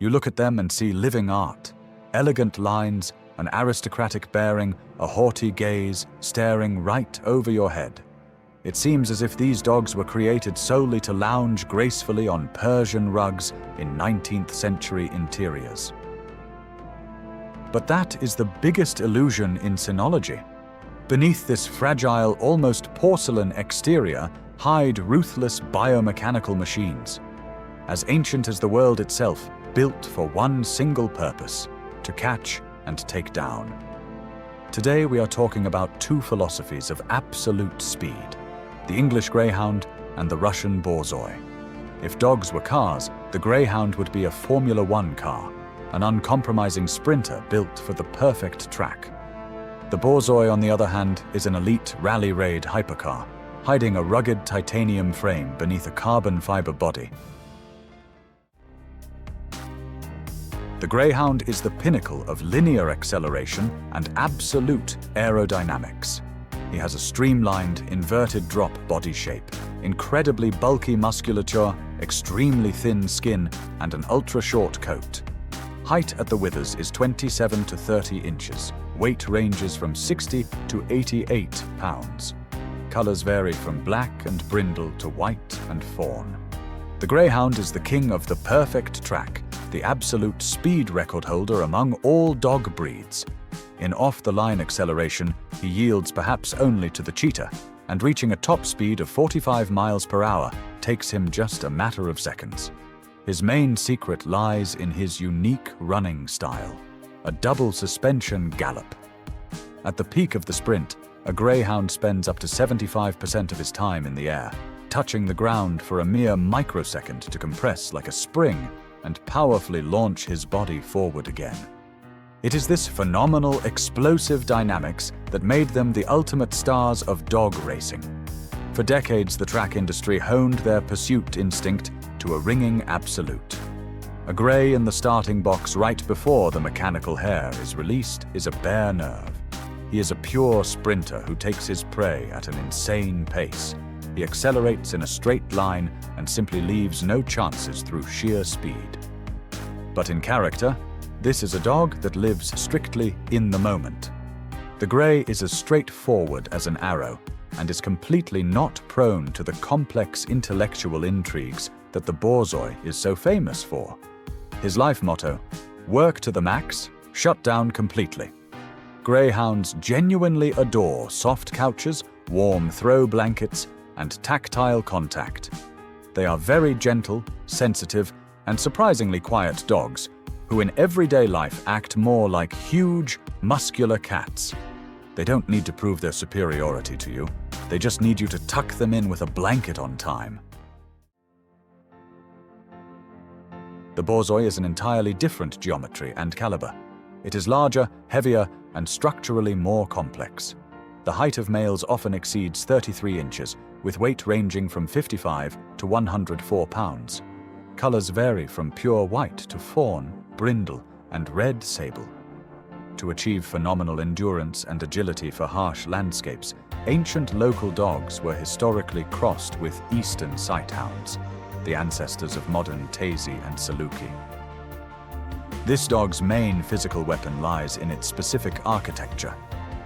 You look at them and see living art. Elegant lines, an aristocratic bearing, a haughty gaze, staring right over your head. It seems as if these dogs were created solely to lounge gracefully on Persian rugs in 19th century interiors. But that is the biggest illusion in cynology. Beneath this fragile, almost porcelain exterior hide ruthless biomechanical machines, as ancient as the world itself, built for one single purpose: to catch and take down. Today we are talking about two philosophies of absolute speed: the English Greyhound and the Russian Borzoi. If dogs were cars, the Greyhound would be a Formula One car, an uncompromising sprinter built for the perfect track. The Borzoi, on the other hand, is an elite rally raid hypercar, hiding a rugged titanium frame beneath a carbon fiber body. The Greyhound is the pinnacle of linear acceleration and absolute aerodynamics. He has a streamlined, inverted drop body shape, incredibly bulky musculature, extremely thin skin, and an ultra-short coat. Height at the withers is 27 to 30 inches. Weight ranges from 60 to 88 pounds. Colors vary from black and brindle to white and fawn. The Greyhound is the king of the perfect track, the absolute speed record holder among all dog breeds. In off-the-line acceleration, he yields perhaps only to the cheetah, and reaching a top speed of 45 miles per hour takes him just a matter of seconds. His main secret lies in his unique running style, a double suspension gallop. At the peak of the sprint, a Greyhound spends up to 75% of his time in the air, touching the ground for a mere microsecond to compress like a spring and powerfully launch his body forward again. It is this phenomenal, explosive dynamics that made them the ultimate stars of dog racing. For decades, the track industry honed their pursuit instinct to a ringing absolute. A grey in the starting box right before the mechanical hair is released is a bare nerve. He is a pure sprinter who takes his prey at an insane pace. He accelerates in a straight line and simply leaves no chances through sheer speed. But in character, this is a dog that lives strictly in the moment. The Grey is as straightforward as an arrow and is completely not prone to the complex intellectual intrigues that the Borzoi is so famous for. His life motto: work to the max, shut down completely. Greyhounds genuinely adore soft couches, warm throw blankets, and tactile contact. They are very gentle, sensitive, and surprisingly quiet dogs who in everyday life act more like huge, muscular cats. They don't need to prove their superiority to you. They just need you to tuck them in with a blanket on time. The Borzoi is an entirely different geometry and caliber. It is larger, heavier, and structurally more complex. The height of males often exceeds 33 inches, with weight ranging from 55 to 104 pounds. Colors vary from pure white to fawn, brindle, and red sable. To achieve phenomenal endurance and agility for harsh landscapes, ancient local dogs were historically crossed with eastern sighthounds, the ancestors of modern Tassie and Saluki. This dog's main physical weapon lies in its specific architecture.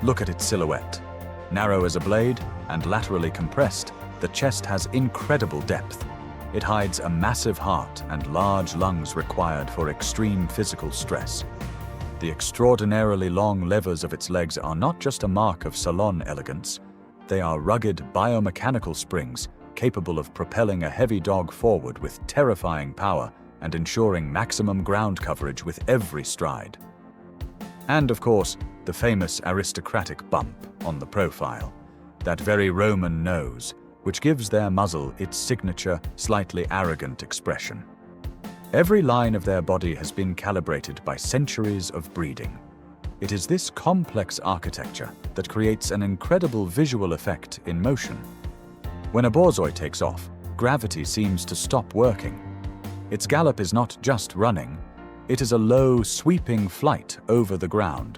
Look at its silhouette. Narrow as a blade and laterally compressed, the chest has incredible depth. It hides a massive heart and large lungs required for extreme physical stress. The extraordinarily long levers of its legs are not just a mark of salon elegance. They are rugged biomechanical springs capable of propelling a heavy dog forward with terrifying power and ensuring maximum ground coverage with every stride. And of course, the famous aristocratic bump on the profile, that very Roman nose, which gives their muzzle its signature, slightly arrogant expression. Every line of their body has been calibrated by centuries of breeding. It is this complex architecture that creates an incredible visual effect in motion. When a Borzoi takes off, gravity seems to stop working. Its gallop is not just running, it is a low, sweeping flight over the ground.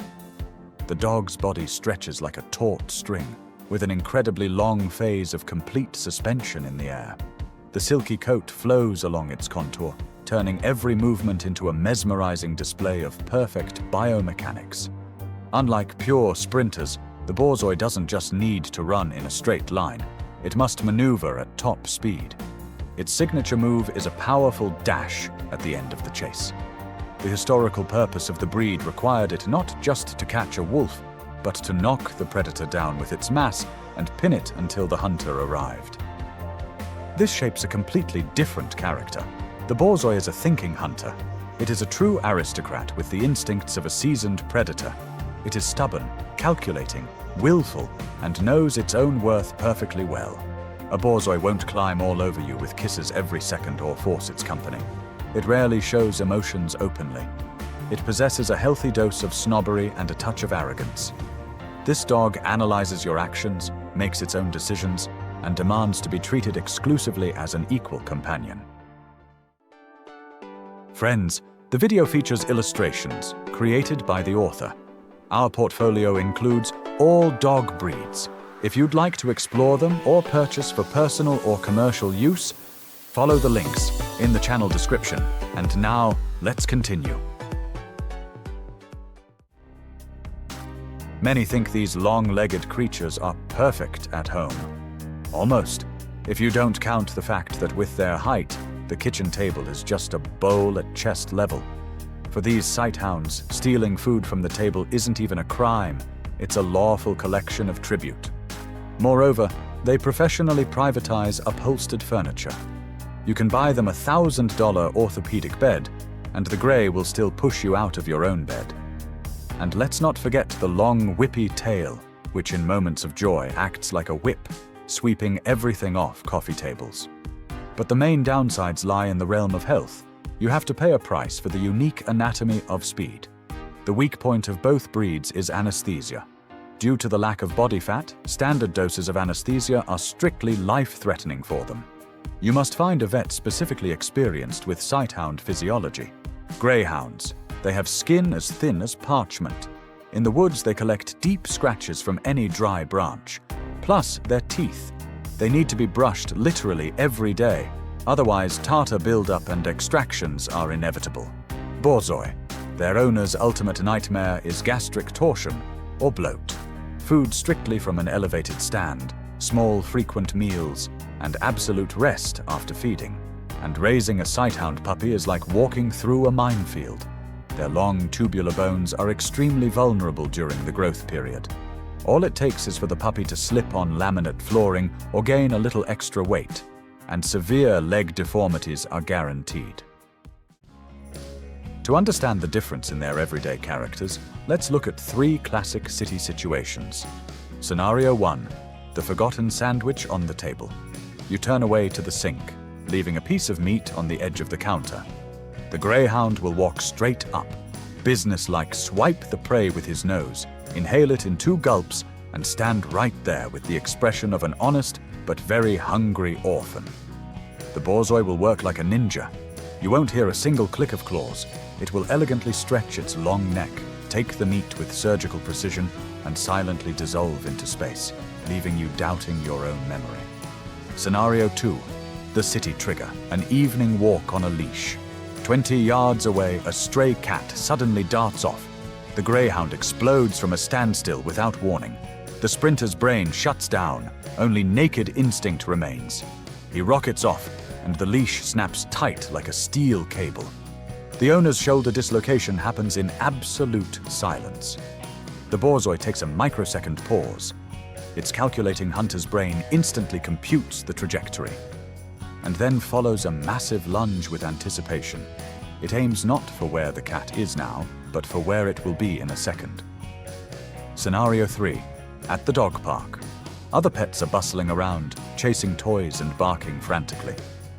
The dog's body stretches like a taut string, with an incredibly long phase of complete suspension in the air. The silky coat flows along its contour, turning every movement into a mesmerizing display of perfect biomechanics. Unlike pure sprinters, the Borzoi doesn't just need to run in a straight line. It must maneuver at top speed. Its signature move is a powerful dash at the end of the chase. The historical purpose of the breed required it not just to catch a wolf, but to knock the predator down with its mass and pin it until the hunter arrived. This shapes a completely different character. The Borzoi is a thinking hunter. It is a true aristocrat with the instincts of a seasoned predator. It is stubborn, calculating, willful, and knows its own worth perfectly well. A Borzoi won't climb all over you with kisses every second or force its company. It rarely shows emotions openly. It possesses a healthy dose of snobbery and a touch of arrogance. This dog analyzes your actions, makes its own decisions, and demands to be treated exclusively as an equal companion. Friends, the video features illustrations created by the author. Our portfolio includes all dog breeds. If you'd like to explore them or purchase for personal or commercial use, follow the links in the channel description. And now, let's continue. Many think these long-legged creatures are perfect at home. Almost, if you don't count the fact that with their height, the kitchen table is just a bowl at chest level. For these sighthounds, stealing food from the table isn't even a crime, it's a lawful collection of tribute. Moreover, they professionally privatize upholstered furniture. You can buy them a $1,000 orthopedic bed, and the Grey will still push you out of your own bed. And let's not forget the long, whippy tail, which in moments of joy acts like a whip, sweeping everything off coffee tables. But the main downsides lie in the realm of health. You have to pay a price for the unique anatomy of speed. The weak point of both breeds is anesthesia. Due to the lack of body fat, standard doses of anesthesia are strictly life-threatening for them. You must find a vet specifically experienced with sighthound physiology. Greyhounds. They have skin as thin as parchment. In the woods, they collect deep scratches from any dry branch. Plus, their teeth. They need to be brushed literally every day. Otherwise, tartar buildup and extractions are inevitable. Borzoi. Their owner's ultimate nightmare is gastric torsion or bloat. Food strictly from an elevated stand, small frequent meals, and absolute rest after feeding. And raising a sighthound puppy is like walking through a minefield. Their long tubular bones are extremely vulnerable during the growth period. All it takes is for the puppy to slip on laminate flooring or gain a little extra weight, and severe leg deformities are guaranteed. To understand the difference in their everyday characters, let's look at 3 classic city situations. Scenario 1. The forgotten sandwich on the table. You turn away to the sink, leaving a piece of meat on the edge of the counter. The Greyhound will walk straight up, businesslike swipe the prey with his nose, inhale it in 2 gulps, and stand right there with the expression of an honest but very hungry orphan. The Borzoi will work like a ninja. You won't hear a single click of claws. It will elegantly stretch its long neck, take the meat with surgical precision, and silently dissolve into space, leaving you doubting your own memory. Scenario 2. The city trigger, an evening walk on a leash. 20 yards away, a stray cat suddenly darts off. The Greyhound explodes from a standstill without warning. The sprinter's brain shuts down, only naked instinct remains. He rockets off, and the leash snaps tight like a steel cable. The owner's shoulder dislocation happens in absolute silence. The Borzoi takes a microsecond pause. Its calculating hunter's brain instantly computes the trajectory, and then follows a massive lunge with anticipation. It aims not for where the cat is now, but for where it will be in a second. Scenario 3. At the dog park. Other pets are bustling around, chasing toys and barking frantically.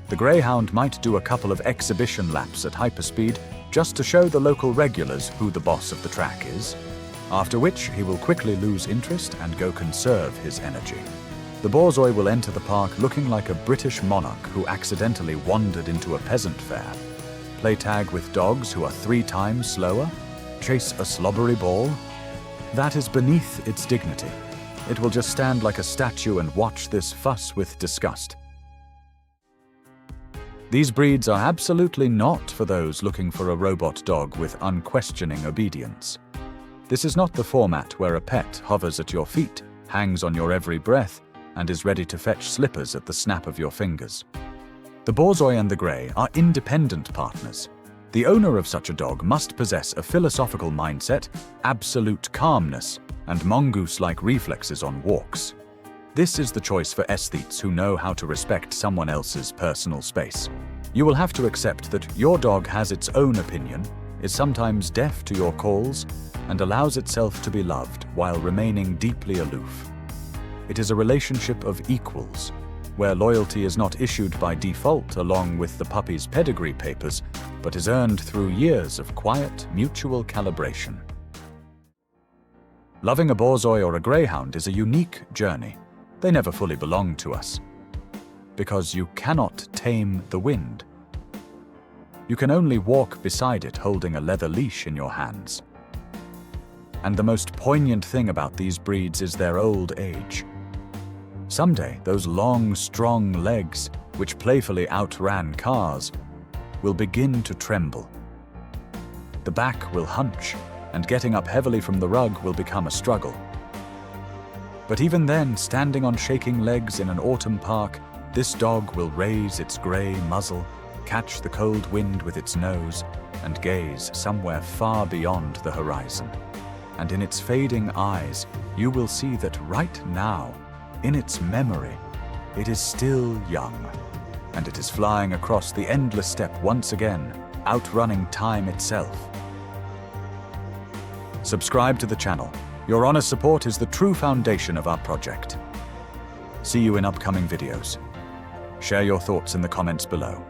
The Greyhound might do a couple of exhibition laps at hyperspeed just to show the local regulars who the boss of the track is, after which he will quickly lose interest and go conserve his energy. The Borzoi will enter the park looking like a British monarch who accidentally wandered into a peasant fair. Play tag with dogs who are 3 times slower? Chase a slobbery ball? That is beneath its dignity. It will just stand like a statue and watch this fuss with disgust. These breeds are absolutely not for those looking for a robot dog with unquestioning obedience. This is not the format where a pet hovers at your feet, hangs on your every breath, and is ready to fetch slippers at the snap of your fingers. The Borzoi and the Grey are independent partners. The owner of such a dog must possess a philosophical mindset, absolute calmness, and mongoose-like reflexes on walks. This is the choice for aesthetes who know how to respect someone else's personal space. You will have to accept that your dog has its own opinion, is sometimes deaf to your calls, and allows itself to be loved while remaining deeply aloof. It is a relationship of equals, where loyalty is not issued by default along with the puppy's pedigree papers, but is earned through years of quiet, mutual calibration. Loving a Borzoi or a Greyhound is a unique journey. They never fully belong to us, because you cannot tame the wind. You can only walk beside it holding a leather leash in your hands. And the most poignant thing about these breeds is their old age. Someday, those long, strong legs, which playfully outran cars, will begin to tremble. The back will hunch, and getting up heavily from the rug will become a struggle. But even then, standing on shaking legs in an autumn park, this dog will raise its grey muzzle, catch the cold wind with its nose, and gaze somewhere far beyond the horizon. And in its fading eyes, you will see that right now, in its memory, it is still young, and it is flying across the endless steppe once again, outrunning time itself. Subscribe to the channel. Your honest support is the true foundation of our project. See you in upcoming videos. Share your thoughts in the comments below.